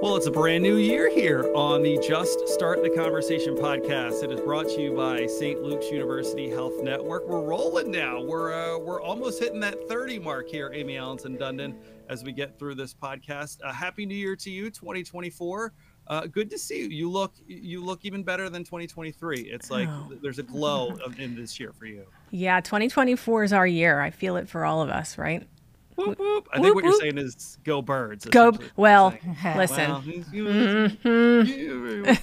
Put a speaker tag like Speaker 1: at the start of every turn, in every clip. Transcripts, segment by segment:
Speaker 1: Well, it's a brand new year here on the Just Start the Conversation podcast. It is brought to you by St. Luke's University Health Network. We're rolling now. We're almost hitting that 30 mark here, Amie, Alanson, Dundon, as we get through this podcast. Happy New Year to you, 2024. Good to see you. You look even better than 2023. It's like there's a glow in this year for you.
Speaker 2: Yeah, 2024 is our year. I feel it for all of us, right?
Speaker 1: Whoop, whoop. I think what you're saying is go Birds.
Speaker 2: Go, well, listen.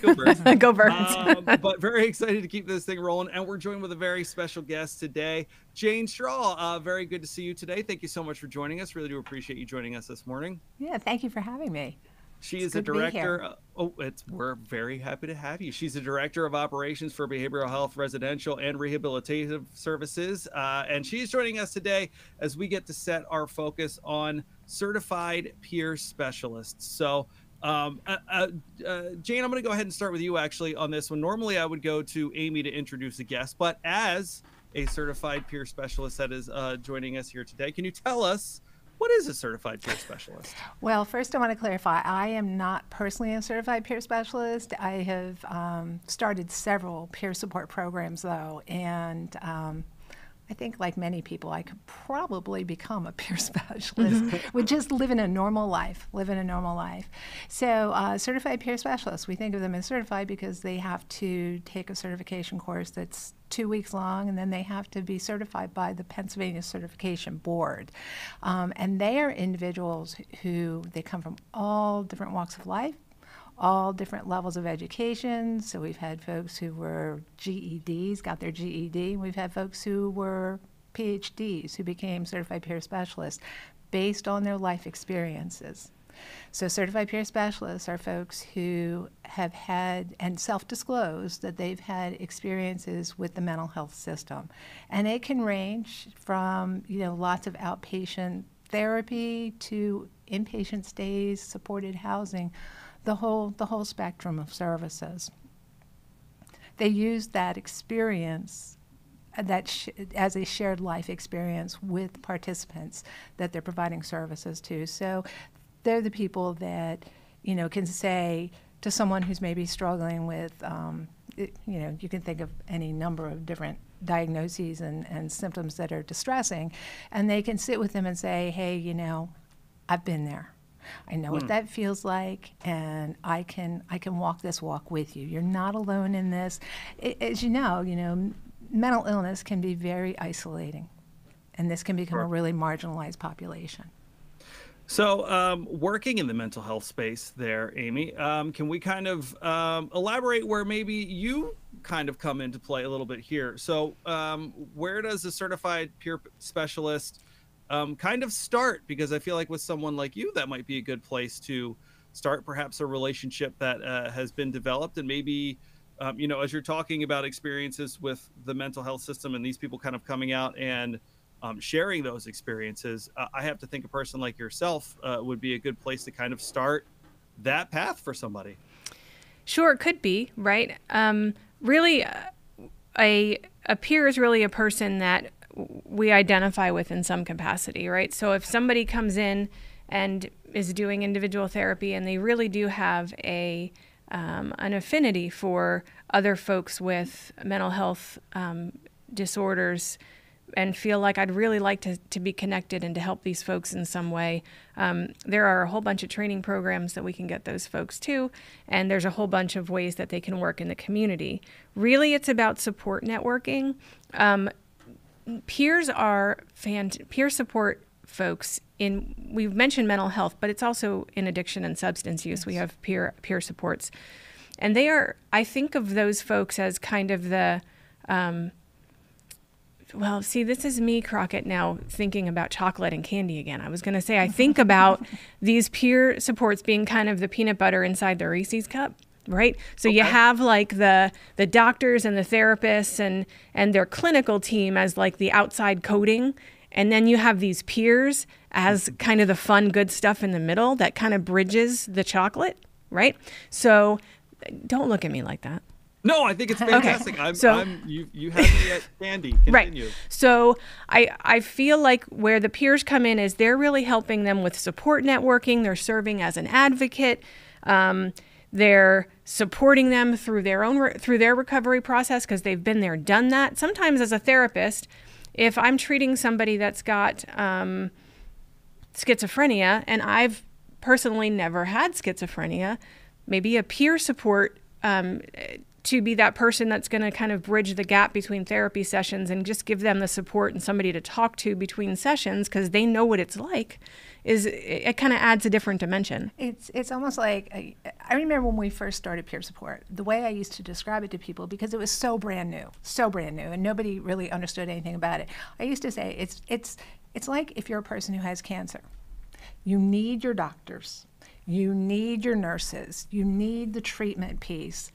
Speaker 1: Go Birds.
Speaker 2: Go Birds.
Speaker 1: But very excited to keep this thing rolling. And we're joined with a very special guest today, Jane Strahl. Very good to see you today. Thank you so much for joining us. Really do appreciate you joining us this morning.
Speaker 3: Yeah, thank you for having me.
Speaker 1: She is a director. We're very happy to have you. She's a director of operations for behavioral health, residential, and rehabilitative services. And she's joining us today as we get to set our focus on certified peer specialists. So, Jane, I'm going to go ahead and start with you actually on this one. Normally, I would go to Amie to introduce a guest, but as a certified peer specialist that is joining us here today, can you tell us, what is a certified peer specialist?
Speaker 3: Well, first I want to clarify, I am not personally a certified peer specialist. I have started several peer support programs though, and I think like many people, I could probably become a peer specialist with just living a normal life, So certified peer specialists, we think of them as certified because they have to take a certification course that's 2 weeks long, and then they have to be certified by the Pennsylvania Certification Board. And they are individuals who, they come from all different walks of life, all different levels of education. So we've had folks who were GEDs, got their GED. We've had folks who were PhDs who became certified peer specialists based on their life experiences. So certified peer specialists are folks who have had and self-disclose that they've had experiences with the mental health system. And it can range from, lots of outpatient therapy to inpatient stays, supported housing, the whole spectrum of services. They use that experience as a shared life experience with participants that they're providing services to. So they're the people that, can say to someone who's maybe struggling with, you can think of any number of different diagnoses and symptoms that are distressing, and they can sit with them and say, hey, I've been there. I know what that feels like, and I can walk this walk with you. You're not alone in this. As you know, mental illness can be very isolating, and this can become a really marginalized population.
Speaker 1: So working in the mental health space there, Amie, can we kind of elaborate where maybe you kind of come into play a little bit here? So where does a certified peer specialist kind of start? Because I feel like with someone like you, that might be a good place to start perhaps a relationship that has been developed. And maybe, as you're talking about experiences with the mental health system and these people kind of coming out and sharing those experiences, I have to think a person like yourself would be a good place to kind of start that path for somebody.
Speaker 2: Sure, it could be, right? Really, a peer is really a person that we identify with in some capacity, right? So if somebody comes in and is doing individual therapy and they really do have an affinity for other folks with mental health disorders and feel like I'd really like to be connected and to help these folks in some way, there are a whole bunch of training programs that we can get those folks to, and there's a whole bunch of ways that they can work in the community. Really, it's about support networking. Peers are peer support folks we've mentioned mental health, but it's also in addiction and substance use. Yes. We have peer supports. And I think of those folks as kind of the, well, see, this is me, Crockett, now thinking about chocolate and candy again. I was going to say, I think about these peer supports being kind of the peanut butter inside the Reese's cup. Right? So you have like the doctors and the therapists and their clinical team as like the outside coating. And then you have these peers as kind of the fun, good stuff in the middle that kind of bridges the chocolate. Right? So don't look at me like that.
Speaker 1: No, I think it's fantastic.
Speaker 2: Okay.
Speaker 1: You have me at candy. Continue.
Speaker 2: Right. So I feel like where the peers come in is they're really helping them with support networking. They're serving as an advocate. They're supporting them through their recovery process because they've been there, done that. Sometimes as a therapist, if I'm treating somebody that's got schizophrenia and I've personally never had schizophrenia, maybe a peer support to be that person that's going to kind of bridge the gap between therapy sessions and just give them the support and somebody to talk to between sessions because they know what it's like, it kind of adds a different dimension.
Speaker 3: It's almost like, I remember when we first started peer support, the way I used to describe it to people, because it was so brand new, and nobody really understood anything about it. I used to say, it's like if you're a person who has cancer. You need your doctors, you need your nurses, you need the treatment piece.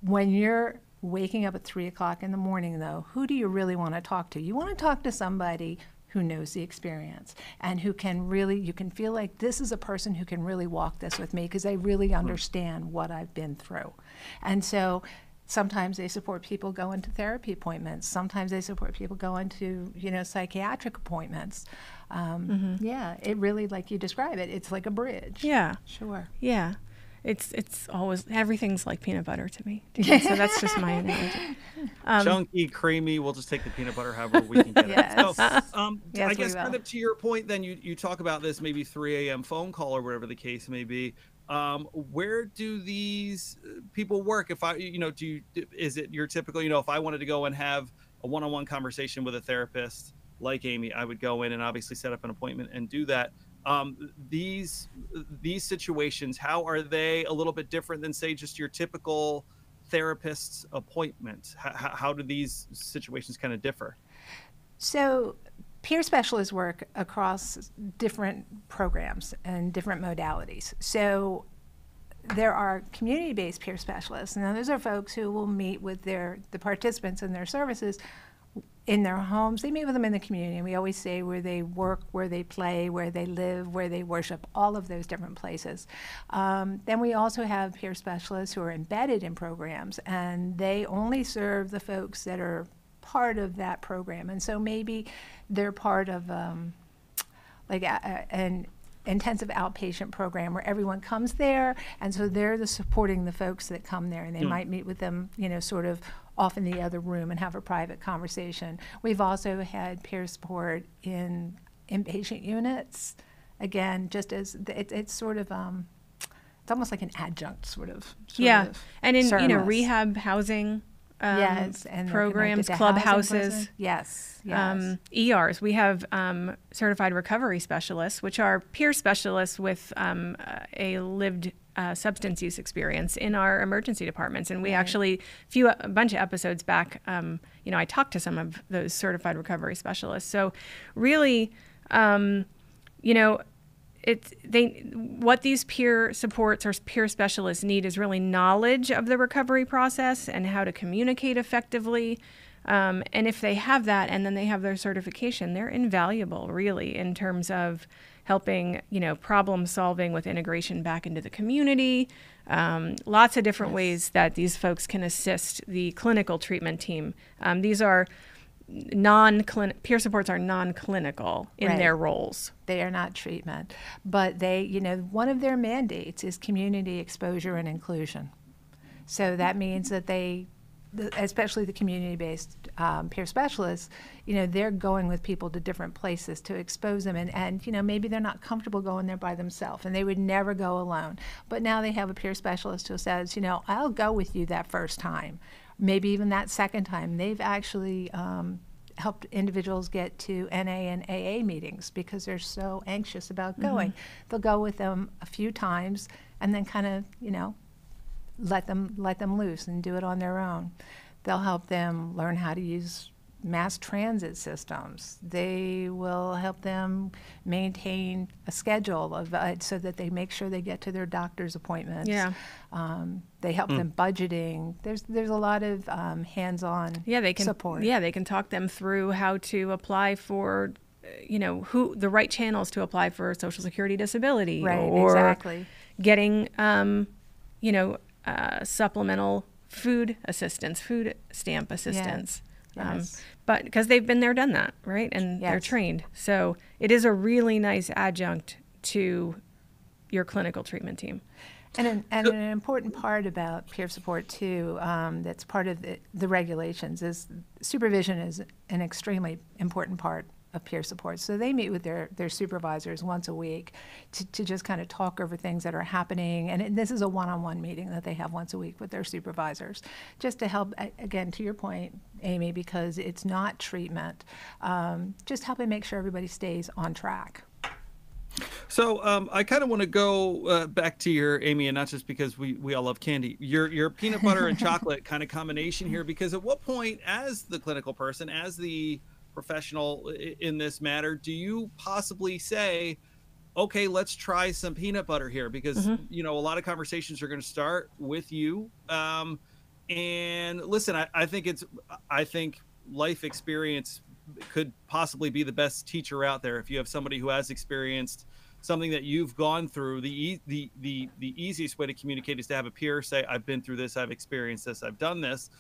Speaker 3: When you're waking up at 3 o'clock in the morning, though, who do you really want to talk to? You want to talk to somebody who knows the experience and who can really, you can feel like this is a person who can really walk this with me because they really understand what I've been through. And so sometimes they support people going to therapy appointments. Sometimes they support people going to, psychiatric appointments. Yeah, it really, like you describe it, it's like a bridge.
Speaker 2: Yeah.
Speaker 3: Sure.
Speaker 2: Yeah. It's always, everything's like peanut butter to me. So that's just my analogy.
Speaker 1: Chunky, creamy. We'll just take the peanut butter however we can get
Speaker 3: Yes.
Speaker 1: it. So,
Speaker 3: Yes,
Speaker 1: I guess
Speaker 3: we will.
Speaker 1: kind of to your point, then you talk about this maybe 3 a.m. phone call or whatever the case may be. Where do these people work? If is it your typical, if I wanted to go and have a one-on-one conversation with a therapist like Amie, I would go in and obviously set up an appointment and do that. These situations, how are they a little bit different than, say, just your typical therapist's appointment? How do these situations kind of differ?
Speaker 3: So peer specialists work across different programs and different modalities. So there are community-based peer specialists. Now, those are folks who will meet with the participants in their services in their homes. They meet with them in the community. And we always say where they work, where they play, where they live, where they worship, all of those different places. Then we also have peer specialists who are embedded in programs, and they only serve the folks that are part of that program. And so maybe they're part of an intensive outpatient program where everyone comes there, and so they're supporting the folks that come there, and they might meet with them, sort of off in the other room and have a private conversation. We've also had peer support in inpatient units. Again, just as it's sort of it's almost like an adjunct sort of
Speaker 2: and in
Speaker 3: service.
Speaker 2: Rehab housing
Speaker 3: yes, and
Speaker 2: programs,
Speaker 3: they're connected to housing
Speaker 2: clubhouses.
Speaker 3: prison. Yes.
Speaker 2: ERs. We have certified recovery specialists, which are peer specialists with a lived substance use experience in our emergency departments. And we actually, a bunch of episodes back, I talked to some of those certified recovery specialists. So really, what these peer supports or peer specialists need is really knowledge of the recovery process and how to communicate effectively. And if they have that and then they have their certification, they're invaluable, really, in terms of helping, problem solving with integration back into the community. Lots of different ways that these folks can assist the clinical treatment team. These are peer supports are non-clinical in their roles.
Speaker 3: They are not treatment, but they, one of their mandates is community exposure and inclusion. So that means that especially the community-based peer specialists, they're going with people to different places to expose them, and maybe they're not comfortable going there by themselves, and they would never go alone. But now they have a peer specialist who says, I'll go with you that first time, maybe even that second time. They've actually helped individuals get to NA and AA meetings because they're so anxious about going. They'll go with them a few times and then kind of, let them loose and do it on their own. They'll help them learn how to use mass transit systems. They will help them maintain a schedule so that they make sure they get to their doctor's appointments. They help them budgeting. There's a lot of hands-on support.
Speaker 2: Yeah, they can talk them through how to apply for, who the right channels to apply for Social Security disability, or getting, supplemental food assistance, food stamp assistance. But because they've been there, done that, right? And they're trained. So it is a really nice adjunct to your clinical treatment team.
Speaker 3: And an important part about peer support too, that's part of the regulations, is supervision is an extremely important part of peer support. So they meet with their supervisors once a week to just kind of talk over things that are happening. And this is a one-on-one meeting that they have once a week with their supervisors, just to help, again, to your point, Amie, because it's not treatment, just helping make sure everybody stays on track.
Speaker 1: So I kind of want to go back to your, Amie, and not just because we all love candy, your peanut butter and chocolate kind of combination here, because at what point, as the clinical person, as the professional in this matter, do you possibly say, okay, let's try some peanut butter here? Because, you know, a lot of conversations are going to start with you. And listen, I think life experience could possibly be the best teacher out there. If you have somebody who has experienced something that you've gone through, the easiest way to communicate is to have a peer say, I've been through this, I've experienced this, I've done this.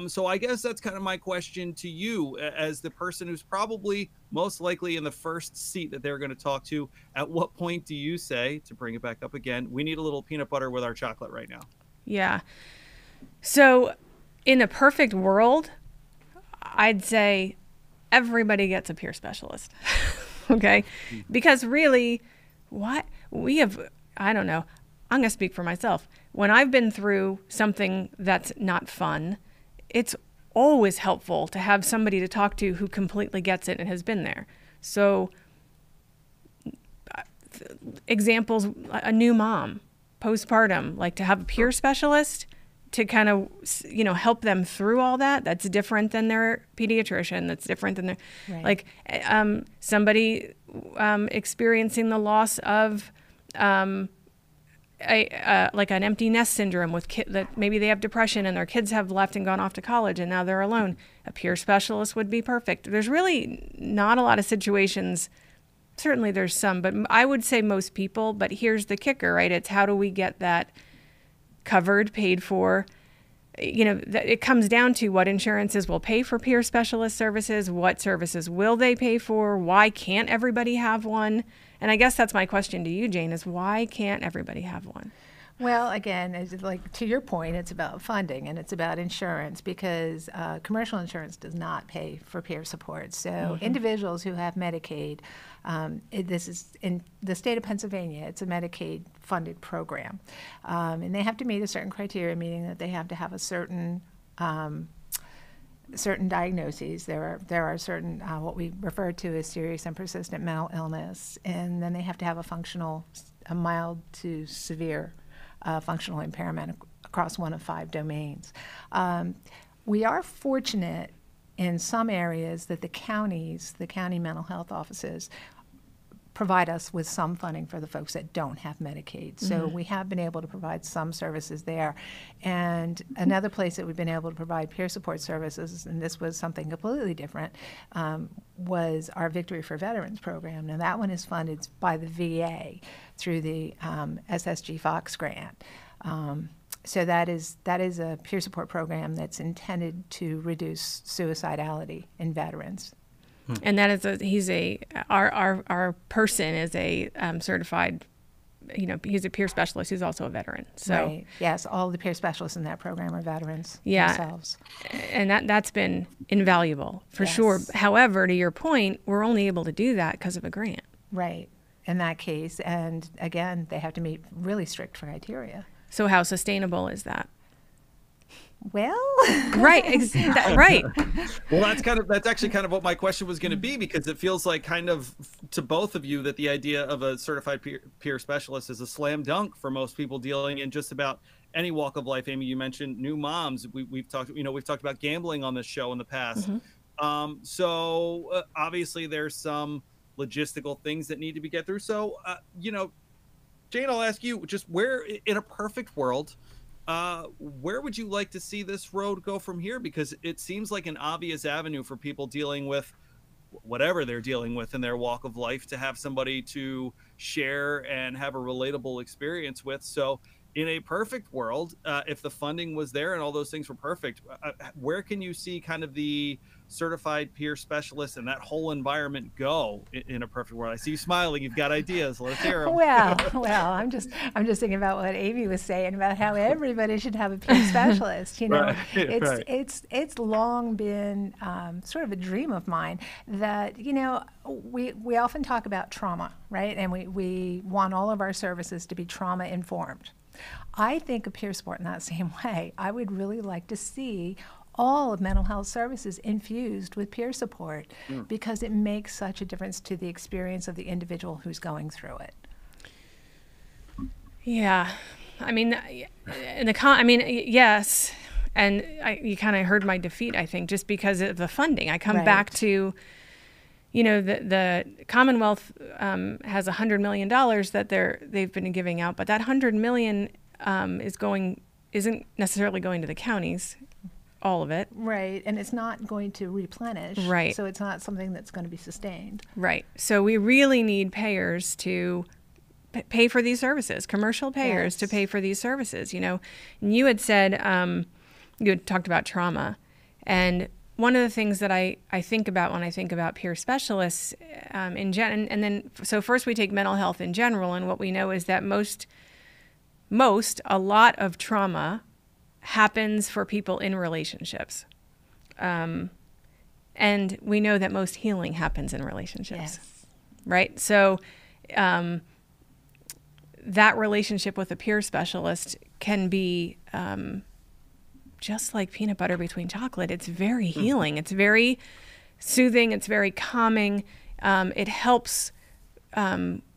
Speaker 1: So I guess that's kind of my question to you, as the person who's probably most likely in the first seat that they're going to talk to. At what point do you say, to bring it back up again, we need a little peanut butter with our chocolate right now?
Speaker 2: Yeah. So in a perfect world, I'd say everybody gets a peer specialist. Okay. Because really, I don't know, I'm going to speak for myself. When I've been through something that's not fun, it's always helpful to have somebody to talk to who completely gets it and has been there. So examples, a new mom, postpartum, like to have a peer specialist to kind of, you know, help them through all that. That's different than their pediatrician. That's different than their, like somebody experiencing the loss of like an empty nest syndrome with that maybe they have depression and their kids have left and gone off to college and now they're alone. A peer specialist would be perfect. There's really not a lot of situations. Certainly there's some, but I would say most people. But here's the kicker, right? It's how do we get that covered, paid for? You know, it comes down to what insurances will pay for peer specialist services, what services will they pay for, why can't everybody have one? And I guess that's my question to you, Jane, is why can't everybody have one?
Speaker 3: Well, again, it's like to your point, it's about funding and it's about insurance, because commercial insurance does not pay for peer support. So individuals who have Medicaid, this is in the state of Pennsylvania, it's a Medicaid-funded program. And they have to meet a certain criteria, meaning that they have to have a certain diagnoses. There are certain what we refer to as serious and persistent mental illness, and then they have to have a mild to severe functional impairment across one of 5 domains. We are fortunate in some areas that the county mental health offices provide us with some funding for the folks that don't have Medicaid. So we have been able to provide some services there. And another place that we've been able to provide peer support services, and this was something completely different, was our Victory for Veterans program. Now that one is funded by the VA through the SSG Fox grant. So that is a peer support program that's intended to reduce suicidality in veterans.
Speaker 2: And that is our person is a certified, you know, he's a peer specialist who's also a veteran. So
Speaker 3: right. Yes, all the peer specialists in that program are veterans themselves.
Speaker 2: And that's been invaluable for sure. However, to your point, we're only able to do that because of a grant.
Speaker 3: Right. In that case, and again, they have to meet really strict criteria.
Speaker 2: So how sustainable is that?
Speaker 3: Well,
Speaker 2: right. Right.
Speaker 1: Well, that's actually kind of what my question was going to be, because it feels like kind of to both of you that the idea of a certified peer specialist is a slam dunk for most people dealing in just about any walk of life. Amie, you mentioned new moms. We've talked about gambling on this show in the past. So obviously there's some logistical things that need to be get through. So, Jane, I'll ask you, just where in a perfect world, where would you like to see this road go from here? Because it seems like an obvious avenue for people dealing with whatever they're dealing with in their walk of life to have somebody to share and have a relatable experience with. So in a perfect world, if the funding was there and all those things were perfect, where can you see kind of the certified peer specialist and that whole environment go in a perfect world? I see you smiling. You've got ideas. Let's hear them.
Speaker 3: Well, I'm just thinking about what Amie was saying about how everybody should have a peer specialist. You know,
Speaker 1: Right, right.
Speaker 3: it's long been sort of a dream of mine that, you know, we often talk about trauma, right? And we want all of our services to be trauma informed. I think of peer support in that same way. I would really like to see all of mental health services infused with peer support because it makes such a difference to the experience of the individual who's going through it.
Speaker 2: Yeah, I mean, yes, and you kind of heard my defeat, I think, just because of the funding. I come back to, you know, the Commonwealth has $100 million that they've been giving out, but that $100 million isn't necessarily going to the counties, all of it.
Speaker 3: Right, and it's not going to replenish.
Speaker 2: Right.
Speaker 3: So it's not something that's going to be sustained.
Speaker 2: Right. So we really need payers to pay for these services, commercial payers to pay for these services, you know. And you had said, you had talked about trauma. And one of the things that I think about when I think about peer specialists so first we take mental health in general, and what we know is that a lot of trauma happens for people in relationships. And we know that most healing happens in relationships, right? So that relationship with a peer specialist can be just like peanut butter between chocolate. It's very healing. It's very soothing. It's very calming. It helps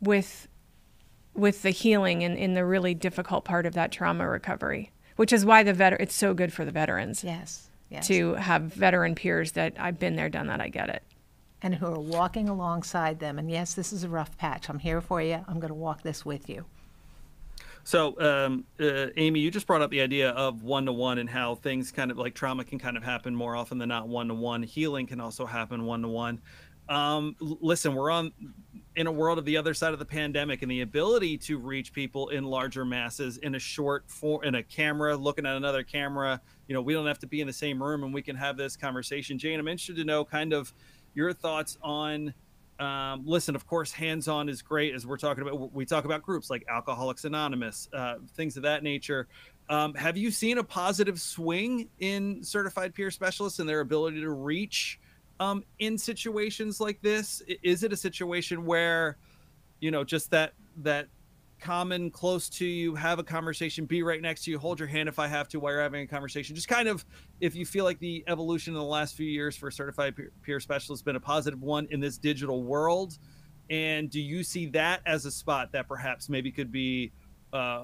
Speaker 2: with the healing in the really difficult part of that trauma recovery, which is why it's so good for the veterans.
Speaker 3: Yes.
Speaker 2: To have veteran peers that I've been there, done that, I get it.
Speaker 3: And who are walking alongside them. And yes, this is a rough patch. I'm here for you. I'm going to walk this with you.
Speaker 1: So, Amie, you just brought up the idea of one-to-one and how things kind of like trauma can kind of happen more often than not one-to-one. Healing can also happen one-to-one. Listen, we're in a world of the other side of the pandemic, and the ability to reach people in larger masses in in a camera, looking at another camera. You know, we don't have to be in the same room, and we can have this conversation. Jane, I'm interested to know kind of your thoughts on, listen, of course, hands-on is great, as we talk about groups like Alcoholics Anonymous, things of that nature. Have you seen a positive swing in certified peer specialists and their ability to reach in situations like this? Is it a situation where, you know, just that common, close to you, have a conversation, be right next to you, hold your hand if I have to while you're having a conversation? Just kind of, if you feel like the evolution in the last few years for certified peer specialists has been a positive one in this digital world, and do you see that as a spot that perhaps maybe could be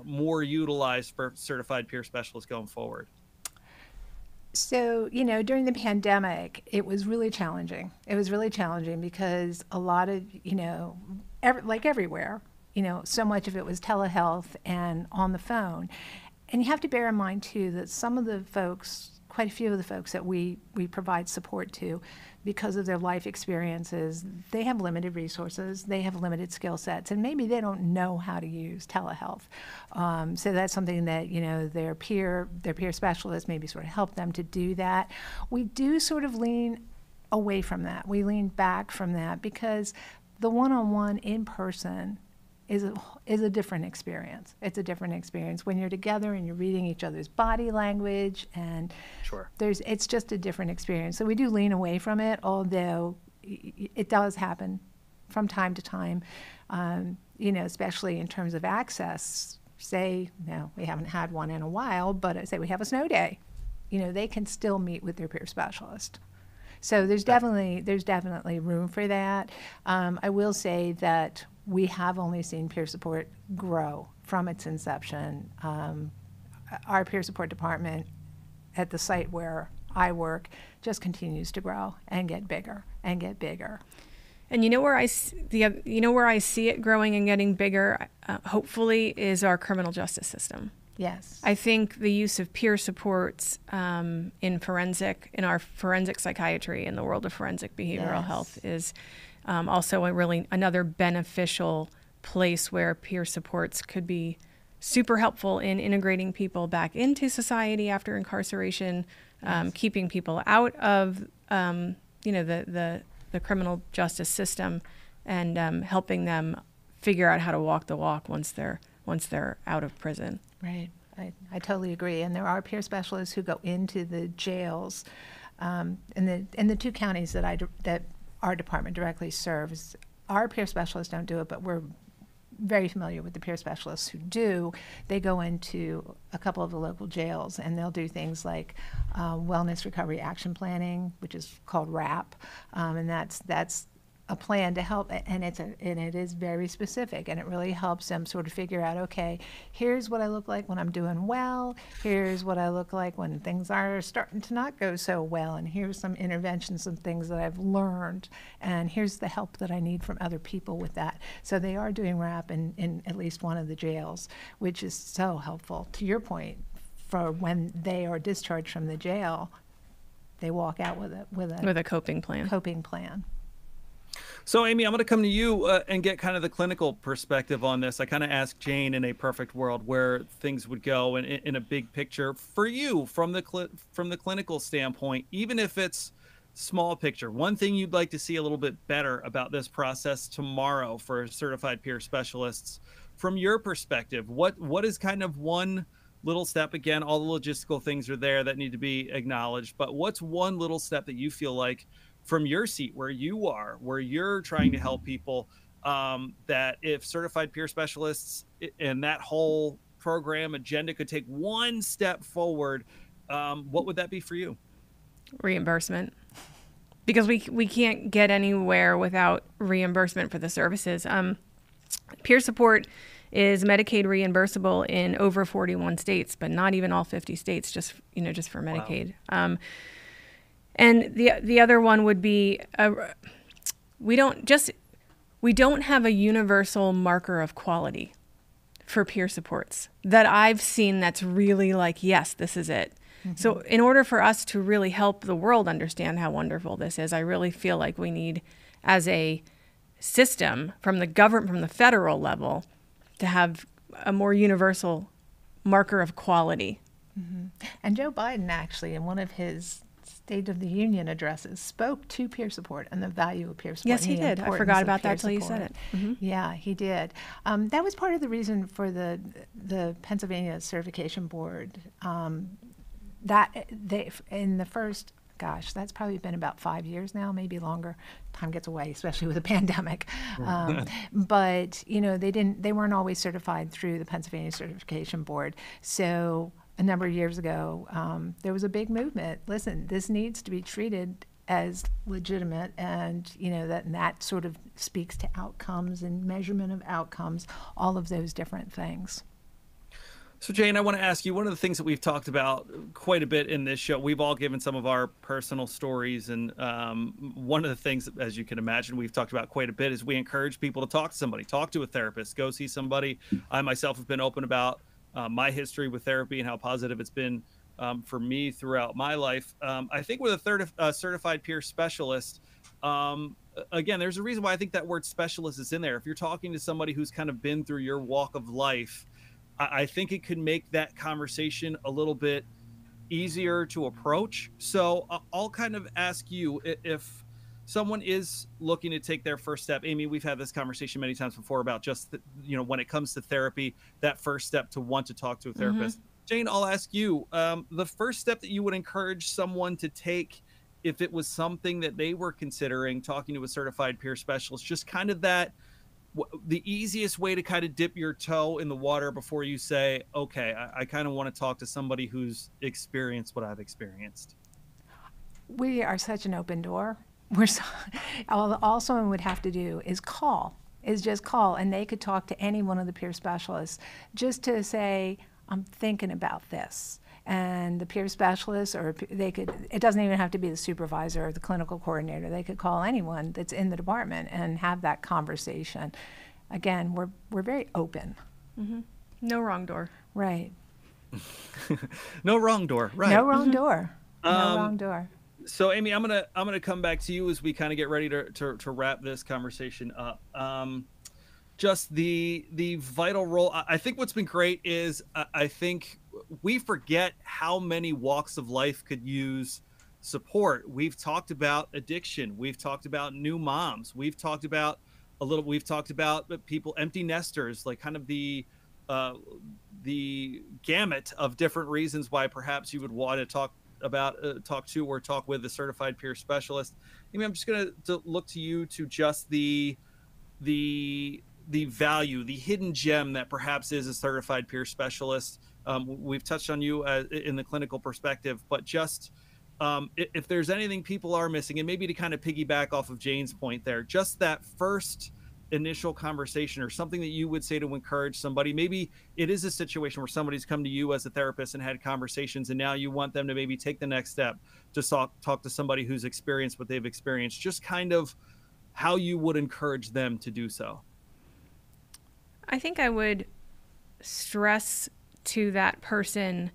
Speaker 1: more utilized for certified peer specialists going forward?
Speaker 3: So, you know, during the pandemic, it was really challenging. It was really challenging because a lot of, you know, like everywhere, you know, so much of it was telehealth and on the phone. And you have to bear in mind, too, that some of the folks, quite a few of the folks that we provide support to, because of their life experiences, they have limited resources, they have limited skill sets, and maybe they don't know how to use telehealth. So that's something that, you know, their peer specialists maybe sort of help them to do that. We do sort of lean away from that. We lean back from that because the one-on-one in person is a different experience. It's a different experience when you're together and you're reading each other's body language, and it's just a different experience. So we do lean away from it, although it does happen from time to time, you know, especially in terms of access. Say, no, we haven't had one in a while, but say we have a snow day, you know, they can still meet with their peer specialist. So there's definitely room for that. I will say that we have only seen peer support grow from its inception. Our peer support department at the site where I work just continues to grow and get bigger and get bigger.
Speaker 2: And you know where I see it growing and getting bigger, hopefully, is our criminal justice system.
Speaker 3: Yes.
Speaker 2: I think the use of peer supports in our forensic psychiatry, in the world of forensic behavioral health, is also another beneficial place where peer supports could be super helpful in integrating people back into society after incarceration, keeping people out of the criminal justice system, and helping them figure out how to walk the walk once they're out of prison.
Speaker 3: Right. I totally agree. And there are peer specialists who go into the jails in the 2 counties that our department directly serves. Our peer specialists don't do it, but we're very familiar with the peer specialists who do. They go into a couple of the local jails, and they'll do things like wellness recovery action planning, which is called RAP, and that's a plan to help, and it is very specific, and it really helps them sort of figure out, okay, here's what I look like when I'm doing well, here's what I look like when things are starting to not go so well, and here's some interventions and things that I've learned, and here's the help that I need from other people with that. So they are doing RAP in at least one of the jails, which is so helpful. To your point, for when they are discharged from the jail, they walk out with a
Speaker 2: coping plan.
Speaker 1: So, Amie, I'm going to come to you and get kind of the clinical perspective on this. I kind of asked Jane in a perfect world where things would go in a big picture for you from the clinical standpoint, even if it's small picture. One thing you'd like to see a little bit better about this process tomorrow for certified peer specialists, from your perspective, what is kind of one little step? Again, all the logistical things are there that need to be acknowledged, but what's one little step that you feel like from your seat where you're trying to help people, that if certified peer specialists and that whole program agenda could take one step forward, what would that be for you?
Speaker 2: Reimbursement. Because we can't get anywhere without reimbursement for the services. Peer support is Medicaid reimbursable in over 41 states, but not even all 50 states, just for Medicaid. Wow. And the other one would be we don't have a universal marker of quality for peer supports that I've seen that's really like, yes, this is it. Mm-hmm. So in order for us to really help the world understand how wonderful this is, I really feel like we need, as a system from the government, from the federal level, to have a more universal marker of quality.
Speaker 3: Mm-hmm. And Joe Biden actually, in one of his State of the Union addresses, spoke to peer support and the value of peer support.
Speaker 2: Yes, he did. I forgot about that till you said it.
Speaker 3: Mm-hmm. Yeah, he did. That was part of the reason for the Pennsylvania Certification Board, that they, in the first, gosh, that's probably been about 5 years now, maybe longer. Time gets away, especially with a pandemic. But they weren't always certified through the Pennsylvania Certification Board. So a number of years ago, there was a big movement. Listen, this needs to be treated as legitimate, and that sort of speaks to outcomes and measurement of outcomes, all of those different things.
Speaker 1: So, Jane, I want to ask you, one of the things that we've talked about quite a bit in this show, we've all given some of our personal stories, and one of the things, as you can imagine, we've talked about quite a bit is we encourage people to talk to somebody, talk to a therapist, go see somebody. I myself have been open about my history with therapy and how positive it's been for me throughout my life. I think with a certified peer specialist, again, there's a reason why I think that word specialist is in there. If you're talking to somebody who's kind of been through your walk of life, I think it could make that conversation a little bit easier to approach. So I'll kind of ask you, if someone is looking to take their first step. Amie, we've had this conversation many times before about just, when it comes to therapy, that first step to want to talk to a therapist. Mm-hmm. Jane, I'll ask you, the first step that you would encourage someone to take if it was something that they were considering talking to a certified peer specialist, just kind of the easiest way to kind of dip your toe in the water before you say, okay, I kind of want to talk to somebody who's experienced what I've experienced.
Speaker 3: We are such an open door. All someone would have to do is just call, and they could talk to any one of the peer specialists just to say, I'm thinking about this. And the peer specialist, or it doesn't even have to be the supervisor or the clinical coordinator. They could call anyone that's in the department and have that conversation. Again, we're very open.
Speaker 2: Mm-hmm. No wrong door.
Speaker 3: Right.
Speaker 1: No wrong door. Right.
Speaker 3: No wrong door. No wrong door.
Speaker 1: So, Amie, I'm gonna come back to you as we kind of get ready to wrap this conversation up. just the vital role. I think what's been great is I think we forget how many walks of life could use support. We've talked about addiction. We've talked about new moms. We've talked about people, empty nesters, like kind of uh, the gamut of different reasons why perhaps you would want to talk to or talk with a certified peer specialist. I mean, I'm just going to look to you to just the the value, the hidden gem that perhaps is a certified peer specialist. We've touched on you in the clinical perspective, but just if there's anything people are missing, and maybe to kind of piggyback off of Jane's point there, just that first initial conversation or something that you would say to encourage somebody. Maybe it is a situation where somebody's come to you as a therapist and had conversations, and now you want them to maybe take the next step to talk to somebody who's experienced what they've experienced, just kind of how you would encourage them to do so.
Speaker 2: I think I would stress to that person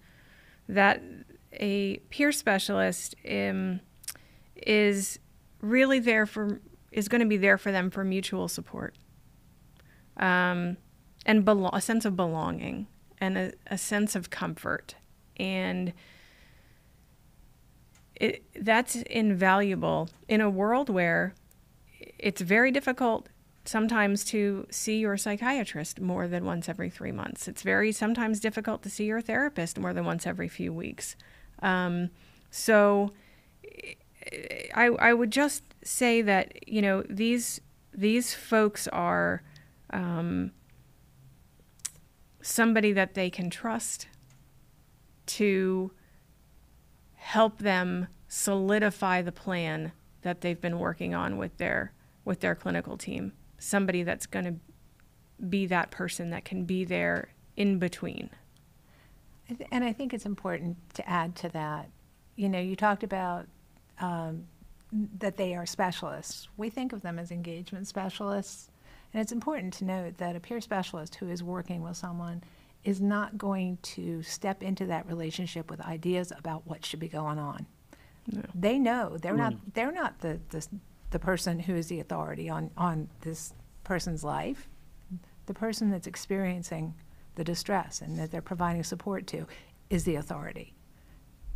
Speaker 2: that a peer specialist is really is going to be there for them for mutual support, and a sense of belonging and a sense of comfort, and that's invaluable in a world where it's very difficult sometimes to see your psychiatrist more than once every 3 months. It's sometimes difficult to see your therapist more than once every few weeks. So I would just say that, these folks are somebody that they can trust to help them solidify the plan that they've been working on with their clinical team. Somebody that's going to be that person that can be there in between.
Speaker 3: And I think it's important to add to that. You talked about that they are specialists. We think of them as engagement specialists. And it's important to note that a peer specialist who is working with someone is not going to step into that relationship with ideas about what should be going on. No. They know they're not the person who is the authority on this person's life. The person that's experiencing the distress and that they're providing support to is the authority.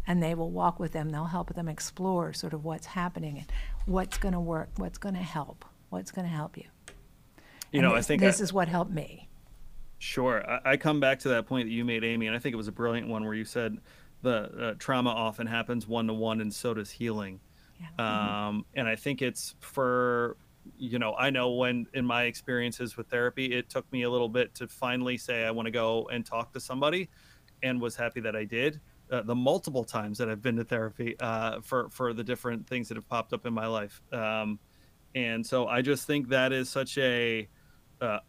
Speaker 3: And they will walk with them. They'll help them explore sort of what's happening and what's going to work, what's going to help you. I think this is what helped me.
Speaker 1: Sure. I come back to that point that you made, Amie, and I think it was a brilliant one where you said the trauma often happens one-to-one, and so does healing. Yeah. And I think it's for, I know when in my experiences with therapy, it took me a little bit to finally say I want to go and talk to somebody, and was happy that I did. The multiple times that I've been to therapy for the different things that have popped up in my life. And so I just think that is such a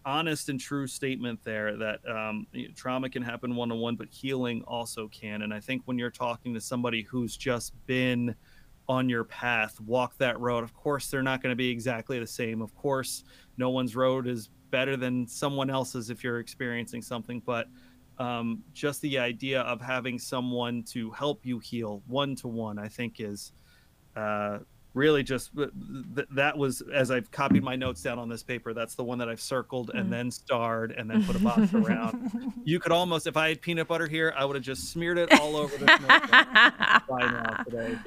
Speaker 1: honest and true statement there that trauma can happen one-on-one, but healing also can. And I think when you're talking to somebody who's just been on your path, walk that road, of course, they're not going to be exactly the same. Of course, no one's road is better than someone else's if you're experiencing something, but just the idea of having someone to help you heal one-to-one, I think is really just that was, as I've copied my notes down on this paper, that's the one that I've circled and then starred and then put a box around. You could almost, if I had peanut butter here, I would have just smeared it all over this notebook by now today.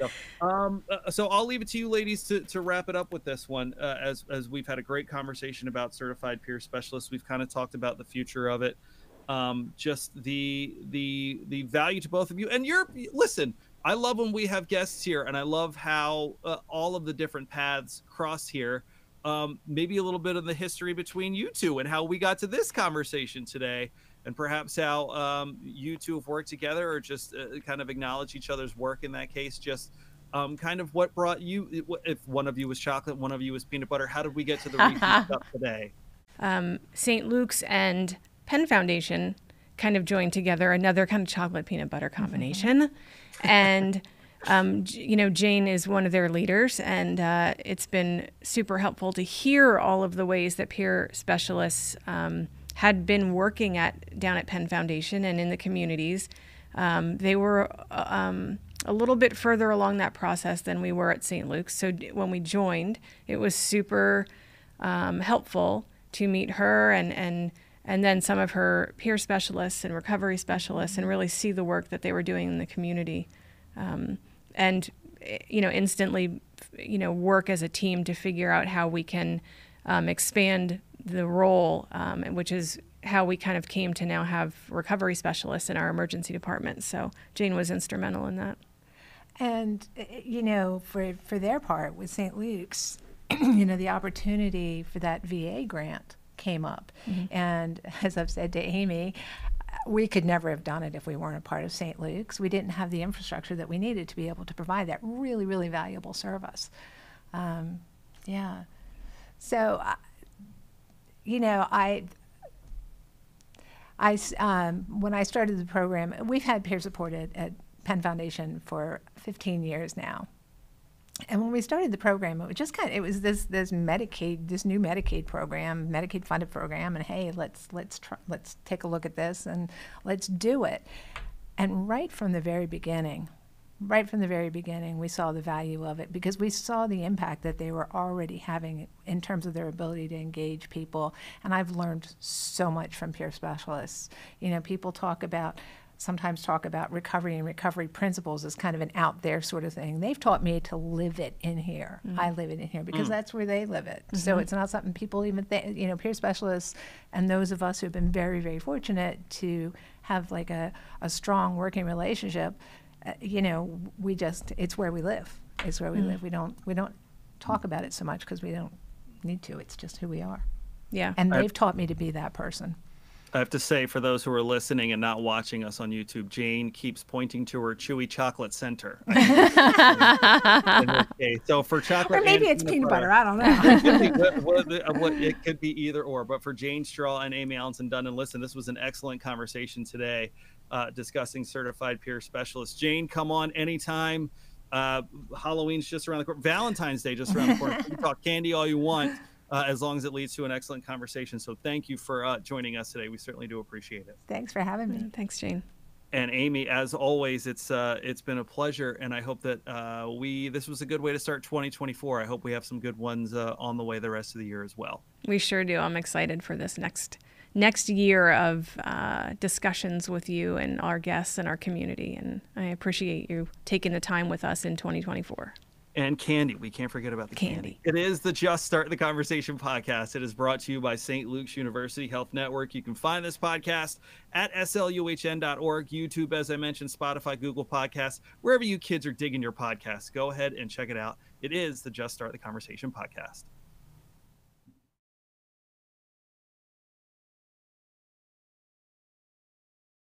Speaker 1: So I'll leave it to you ladies to wrap it up with this one. As we've had a great conversation about certified peer specialists, we've kind of talked about the future of it. Just the value to both of you. And listen, I love when we have guests here, and I love how all of the different paths cross here. Maybe a little bit of the history between you two and how we got to this conversation today, and perhaps how you two have worked together, or just kind of acknowledge each other's work in that case. Just kind of what brought you, if one of you was chocolate, one of you was peanut butter, how did we get to the Reese's stuff today?
Speaker 2: St. Luke's and Penn Foundation kind of joined together, another kind of chocolate peanut butter combination. And, Jane is one of their leaders, and it's been super helpful to hear all of the ways that peer specialists had been working down at Penn Foundation and in the communities. They were a little bit further along that process than we were at St. Luke's. So when we joined, it was super helpful to meet her and then some of her peer specialists and recovery specialists, and really see the work that they were doing in the community, and instantly work as a team to figure out how we can expand the role, which is how we kind of came to now have recovery specialists in our emergency department. So Jane was instrumental in that.
Speaker 3: And, for their part with St. Luke's, the opportunity for that VA grant came up. Mm-hmm. And as I've said to Amie, we could never have done it if we weren't a part of St. Luke's. We didn't have the infrastructure that we needed to be able to provide that really, really valuable service. So, when I started the program, we've had peer support at Penn Foundation for 15 years now. And when we started the program, it was just it was this new Medicaid program, Medicaid funded program, and hey, let's take a look at this and let's do it. And right from the very beginning, we saw the value of it, because we saw the impact that they were already having in terms of their ability to engage people. And I've learned so much from peer specialists. People sometimes talk about recovery and recovery principles as kind of an out there sort of thing. They've taught me to live it in here. Mm-hmm. I live it in here because that's where they live it. Mm-hmm. So it's not something people even think, peer specialists and those of us who've been very, very fortunate to have like a strong working relationship, it's where we live. It's where we live. We don't talk about it so much because we don't need to. It's just who we are.
Speaker 2: Yeah.
Speaker 3: And they've taught me to be that person.
Speaker 1: I have to say, for those who are listening and not watching us on YouTube, Jane keeps pointing to her chewy chocolate center. So for chocolate,
Speaker 3: or maybe it's peanut butter. I don't know.
Speaker 1: It could be either or. But for Jane Straw and Amie Alanson Dundon, listen, this was an excellent conversation today, discussing certified peer specialists. Jane, come on anytime. Halloween's just around the corner. Valentine's Day just around the corner. You can talk candy all you want. As long as it leads to an excellent conversation. So thank you for joining us today. We certainly do appreciate it.
Speaker 3: Thanks for having me.
Speaker 2: Thanks, Jane.
Speaker 1: And Amie, as always, it's been a pleasure, and I hope that this was a good way to start 2024. I hope we have some good ones on the way the rest of the year as well.
Speaker 2: We sure do. I'm excited for this next year of discussions with you and our guests and our community, and I appreciate you taking the time with us in 2024.
Speaker 1: And candy. We can't forget about the candy. It is the Just Start the Conversation podcast. It is brought to you by St. Luke's University Health Network. You can find this podcast at sluhn.org, YouTube, as I mentioned, Spotify, Google Podcasts, wherever you kids are digging your podcasts. Go ahead and check it out. It is the Just Start the Conversation podcast.